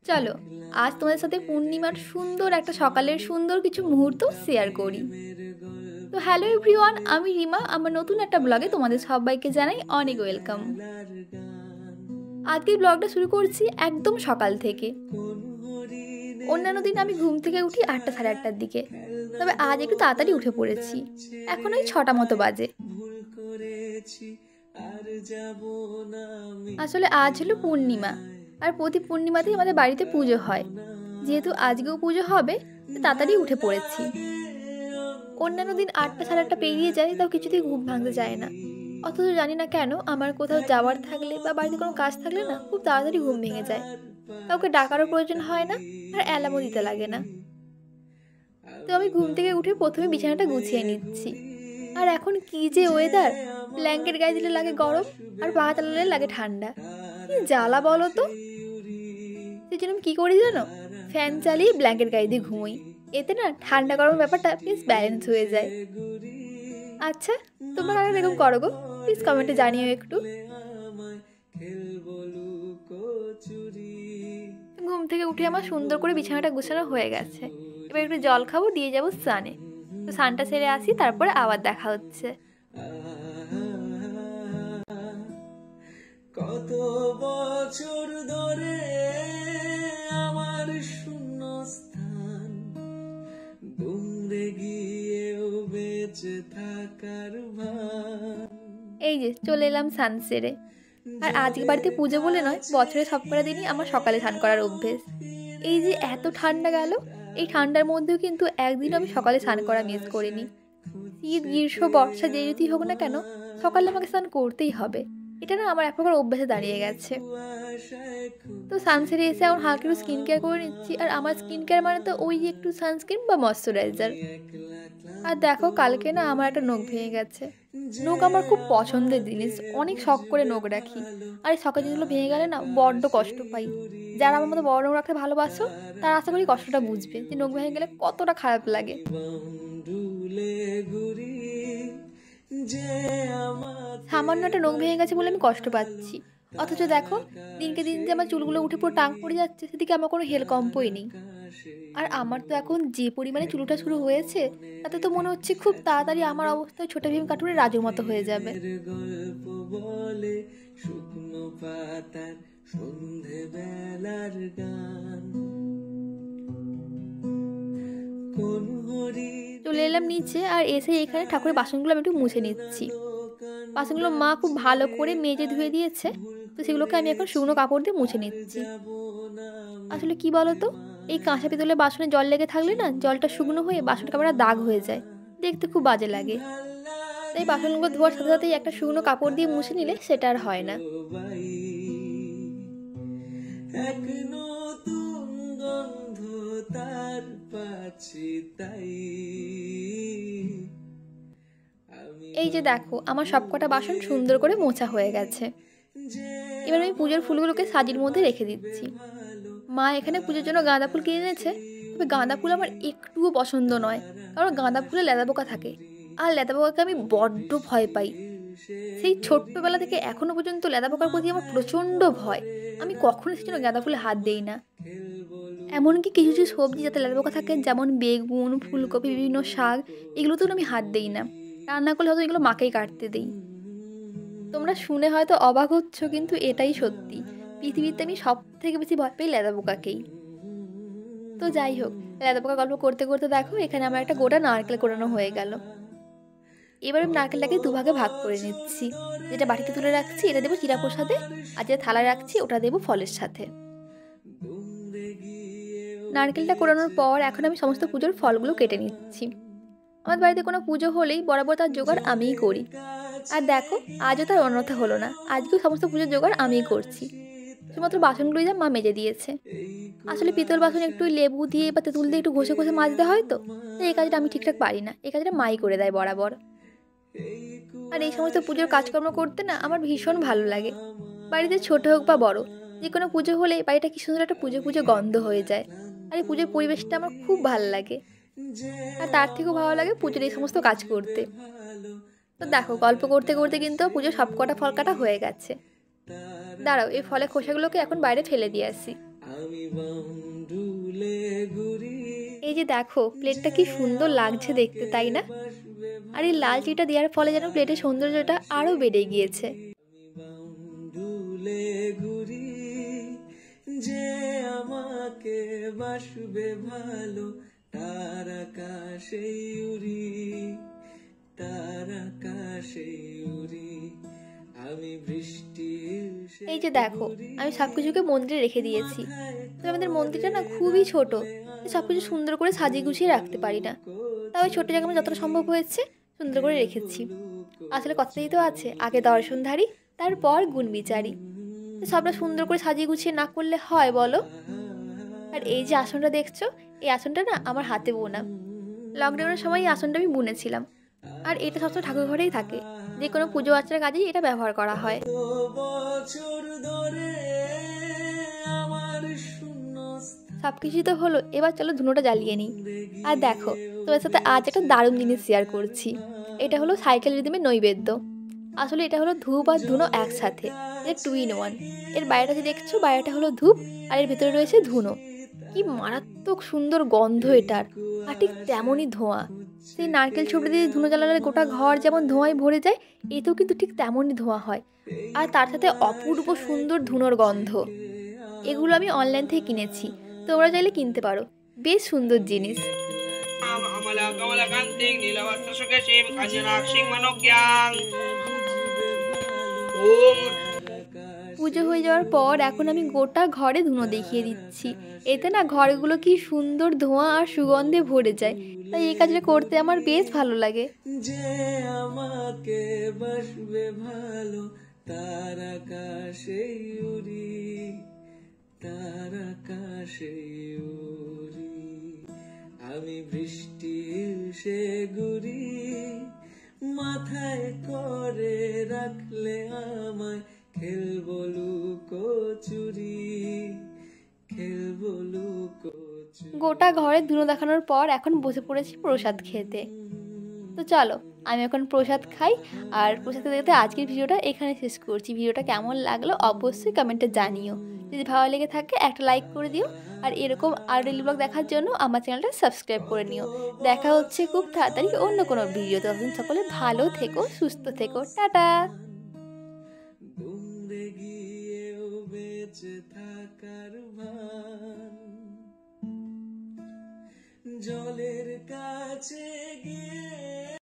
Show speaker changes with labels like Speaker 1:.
Speaker 1: চলো আজ তোমাদের সাথে পূর্ণিমার সুন্দর একটা সকালের সুন্দর কিছু মুহূর্ত শেয়ার করি। তো হ্যালো এভরিওয়ান, আমি রিমা। আমার নতুন একটা ব্লগে তোমাদের সবাইকে জানাই অনেক ওয়েলকাম। আজকের ব্লগটা শুরু করছি একদম সকাল থেকে। অন্যান্য দিন আমি ঘুম থেকে উঠি 8টা সাড়ে 8টার দিকে, তবে আজ একটু তাড়াতাড়ি উঠে পড়েছি। এখন ওই 6টা মতো বাজে। আসলে আজ হলো পূর্ণিমা, আর প্রতি পূর্ণিমাতেই আমাদের বাড়িতে পুজো হয়। যেহেতু আজকেও পুজো হবে, তাড়াতাড়ি উঠে পড়েছি। অন্যান্য দিন 8টা সাড়ে 8টা পেরিয়ে যায়, তাও কিছুতেই ঘুম ভাঙতে যায় না। অথচ জানি না কেন আমার কোথাও যাওয়ার থাকলে বা বাড়িতে কোনো কাজ থাকলে না, খুব তাড়াতাড়ি ঘুম ভেঙে যায়। কাউকে ডাকারও প্রয়োজন হয় না, আর অ্যালার্মও দিতে লাগে না। তো আমি ঘুম থেকে উঠে প্রথমে বিছানাটা গুছিয়ে নিচ্ছি। আর এখন কি যে ওয়েদার, ব্ল্যাঙ্কেট গায়ে দিলে লাগে গরম, আর পা চালালে লাগে ঠান্ডা। কি জ্বালা বলো তো। সেই জন্য আমি কী করি জানো, ফ্যান চালিয়ে ব্ল্যাঙ্কেট গায়ে দিয়ে ঘুমোই। এতে না ঠান্ডা গরম ব্যাপারটা প্লিজ ব্যালেন্স হয়ে যায়। আচ্ছা, তোমরা আর এরকম করো গো? প্লিজ কমেন্টে জানিও একটু। ঘুম থেকে উঠে আমার সুন্দর করে বিছানাটা গুছানো হয়ে গেছে। এবার একটু জল খাবো, দিয়ে যাবো স্নানে। তো স্নানটা সেরে আসি, তারপরে আবার দেখা হচ্ছে।
Speaker 2: কত বছর ধরে আমার শূন্য স্থান, দূরে গিয়েও বেঁচে থাকার ভান।
Speaker 1: এই যে চলে এলাম স্নান সেরে। আর আজকে বাড়িতে পুজো বলে নয়, বছরের সবকটা দিনই আমার সকালে স্নান করার অভ্যেস। এই যে এত ঠান্ডা গেল, এই ঠান্ডার মধ্যেও কিন্তু একদিনও আমি সকালে স্নান করা মিস করিনি। শীত গ্রীষ্ম বর্ষা যে ঋতুই হোক না কেন, সকালে আমাকে স্নান করতেই হবে। এটা না আমার এক প্রকার অভ্যাসে দাঁড়িয়ে গেছে। তো স্নান সেরে এসে এখন হালকা একটু স্কিন কেয়ার করে নিচ্ছি। আর আমার স্কিন কেয়ার মানে তো ওই একটু সানস্ক্রিন বা ময়শ্চারাইজার। আর দেখো, কালকে না আমার একটা নখ ভেঙে গেছে। নখ আমার খুব পছন্দের জিনিস, অনেক শখ করে নখ রাখি। আর এই শখের জিনিসগুলো ভেঙে গেলে না বড্ড কষ্ট পাই। যারা আমার মতো বড় নখ রাখতে ভালোবাসো, তারা আশা করি কষ্টটা বুঝবে যে নখ ভেঙে গেলে কতটা খারাপ লাগে। সামান্য একটা নখ ভেঙে গেছে বলে আমি কষ্ট পাচ্ছি, অথচ দেখো দিনকে দিন যে আমার চুলগুলো উঠে পুরো টাং পড়ে যাচ্ছে, সেদিকে আমার কোনো হেলকম্পই নেই। আর আমার তো এখন যে পরিমাণে চুলটা শুরু হয়েছে, তাতে তো মনে হচ্ছে খুব তাড়াতাড়ি আমার অবস্থায় ছোট ভীম কার্টুনের রাজুর মতো হয়ে যাবে। চলে এলাম নিচে, আর এসে এখানে ঠাকুরের বাসনগুলো আমি একটু মুছে নিচ্ছি। বাসনগুলো মা খুব ভালো করে মেজে ধুয়ে দিয়েছে, তো সেগুলোকে আমি এখন শুকনো কাপড় দিয়ে মুছে নিচ্ছি। আসলে কি বলতো, এই কাঁচা পিতলের বাসনে জল লেগে থাকলে না, জলটা শুকনো হয়ে বাসন কাপড়টা দাগ হয়ে যায়, দেখতে খুব বাজে লাগে। তাই বাসনগুলো ধোয়ার সাথে সাথেই একটা শুকনো কাপড় দিয়ে মুছে নিলে সেটা আর হয় না। এই যে দেখো, আমার সবকটা বাসন সুন্দর করে মোছা হয়ে গেছে। এবার আমি পুজোর ফুলগুলোকে সাজির মধ্যে রেখে দিচ্ছি। মা এখানে পুজোর জন্য গাঁদা ফুল কিনে এনেছে, তবে গাঁদা ফুল আমার একটুও পছন্দ নয়, কারণ গাঁদা ফুলে লেদা পোকা থাকে, আর লেদা পোকাকে আমি বড্ড ভয় পাই। সেই ছোট্টবেলা থেকে এখনো পর্যন্ত লেদা পোকার প্রতি আমার প্রচণ্ড ভয়। আমি কখনো সেজন্য গাঁদা ফুলে হাত দিই না। এমনকি কিছু কিছু সবজি যাতে লেদা পোকা থাকে, যেমন বেগুন, ফুলকপি, বিভিন্ন শাক, এগুলোতেও আমি হাত দিই না। রান্না করলে হয়তো এগুলো মাকেই কাটতে দিই। তোমরা শুনে হয়তো অবাক হচ্ছ, কিন্তু এটাই সত্যি। পৃথিবীতে আমি সব থেকে বেশি ভয় পাই লেদা পোকাকেই। তো যাই হোক, লেদা পোকা গল্প করতে করতে দেখো এখানে আমার একটা গোটা নারকেল কোরানো হয়ে গেল। এবার আমি নারকেলটাকে দুভাগে ভাগ করে নিচ্ছি। যেটা বাটিতে তুলে রাখছি এটা দেবো চিরা প্রসাদে, আর যেটা থালায় রাখছি ওটা দেবো ফলের সাথে। নারকেলটা কোরানোর পর এখন আমি সমস্ত পুজোর ফলগুলো কেটে নিচ্ছি। আমার বাড়িতে কোনো পুজো হলেই বরাবর তার জোগাড় আমিই করি। আর দেখো, আজও তার অন্যথা হলো না, আজকেও সমস্ত পুজোর জোগাড় আমিই করছি। শুধুমাত্র বাসনগুলোই যা মা মেজে দিয়েছে। আসলে পিতল বাসন একটু লেবু দিয়ে বা তেঁতুল দিয়ে একটু ঘষে ঘষে মাজতে হয়, তো এই কাজটা আমি ঠিকঠাক পারি না, এই কাজটা মাই করে দেয় বরাবর। আর এই সমস্ত পুজোর কাজকর্ম করতে না আমার ভীষণ ভালো লাগে। বাড়িতে ছোট হোক বা বড়, যে কোনো পুজো হলে বাড়িটা কি সুন্দর একটা পুজো পুজো গন্ধ হয়ে যায়। আর এই পুজোর পরিবেশটা আমার খুব ভালো লাগে। আর তার থেকেও ভালো লাগে পুজোর এই সমস্ত কাজ করতে। তো দেখো, গল্প করতে করতে কিন্তু পুজোর সবকটা ফল কাটা হয়ে গেছে। দাঁড়াও, এই ফলের খোসাগুলোকে এখন বাইরে ফেলে দিয়ে আসি।
Speaker 2: আমি বাউন্ডুলে ঘুরি।
Speaker 1: এই যে দেখো প্লেটটা কি সুন্দর লাগছে দেখতে, তাই না? আর এই লাল চিটা দেওয়ার ফলে যেন প্লেটের সৌন্দর্যটা আরো বেড়ে গিয়েছে।
Speaker 2: বাউন্ডুলে ঘুরি, যে আমাকে বাসবে ভালো, তার আকাশে উড়ি, তার আকাশে উড়ি। আমি বৃষ্টির
Speaker 1: এই যে দেখো আমি সবকিছুকে মন্দিরে রেখে দিয়েছি। তবে আমাদের মন্দিরটা না খুবই ছোট, সবকিছু সুন্দর করে সাজিয়ে গুছিয়ে রাখতে পারি না। তাও ছোট জায়গা আমার যতটা সম্ভব হয়েছে সুন্দর করে রেখেছি। আসলে কথাতেই তো আছে, আগে দর্শনধারী তারপর গুণ বিচারি। সবটা সুন্দর করে সাজিয়ে গুছিয়ে না করলে হয় বলো? আর এই যে আসনটা দেখছো, এই আসনটা না আমার হাতে বোনা। লকডাউনের সময় এই আসনটা আমি বুনেছিলাম। আর এটা সবসময় ঠাকুর ঘরেই থাকে, যে কোনো পুজো আর্চার কাজেই এটা ব্যবহার করা হয়।
Speaker 2: বছর ধরে আমার শূন্য
Speaker 1: সব কিছুই তো হলো, এবার চলো ধুনোটা জ্বালিয়ে নিই। আর দেখো তোমার সাথে আজ একটা দারুণ জিনিস শেয়ার করছি। এটা হলো সাইকেল রিদমের নৈবেদ্য। আসলে এটা হলো ধূপ আর ধুনো একসাথে, এটা 2 in 1। এর বাইরেটা যে দেখছো, বাইরেটা হলো ধূপ আর এর ভেতরে রয়েছে ধুনো। কি মারাত্মক সুন্দর গন্ধ এটার, আর ঠিক তেমনই ধোঁয়া। সেই নারকেল ছুবড়ে দিয়ে ধুনো জ্বালালে গোটা ঘর যেমন ধোঁয়ায় ভরে যায়, এতেও কিন্তু ঠিক তেমনই ধোঁয়া হয়। আর তার সাথে অপূর্ব সুন্দর ধুনোর গন্ধ। এগুলো আমি অনলাইন থেকে কিনেছি, তোমরা চাইলে কিনতে পারো, বেশ সুন্দর জিনিস। পুজো হয়ে যাওয়ার পর এখন আমি গোটা ঘরে ধুনো দেখিয়ে দিচ্ছি। এতে না ঘরগুলো কি সুন্দর ধোঁয়া আর সুগন্ধে ভরে যায়, তাই এই কাজটা করতে আমার বেশ ভালো লাগে।
Speaker 2: যে আমাকে বাসবে ভালো, তার আকাশে উড়ি, তার আকাশে উড়ি। আমি বৃষ্টির সে ঘুরি, মাথায় করে রাখলে আমায়, খেলবো লুকোচুরি, খেলবো লুকোচুরি।
Speaker 1: গোটা ঘরে ধুনো দেখানোর পর এখন বসে পড়েছি প্রসাদ খেতে। তো চলো আমি এখন প্রসাদ খাই। আর প্রসাদ খেতে খেতে আজকের ভিডিওটা এখানে শেষ করছি। ভিডিওটা কেমন লাগলো অবশ্যই কমেন্টে জানিও। যদি ভালো লেগে থাকে একটা লাইক করে দিও। আর এরকম আর ডেইলি ব্লগ দেখার জন্য আমার চ্যানেলটা সাবস্ক্রাইব করে নিও। দেখা হচ্ছে খুব তাড়াতাড়ি অন্য কোনো ভিডিওতে। তখন সকলে ভালো থেকো, সুস্থ থেকো, টাটা।
Speaker 2: দূরে গিয়েও বেঁচে থাকার ভান, জলের কাছে গিয়ে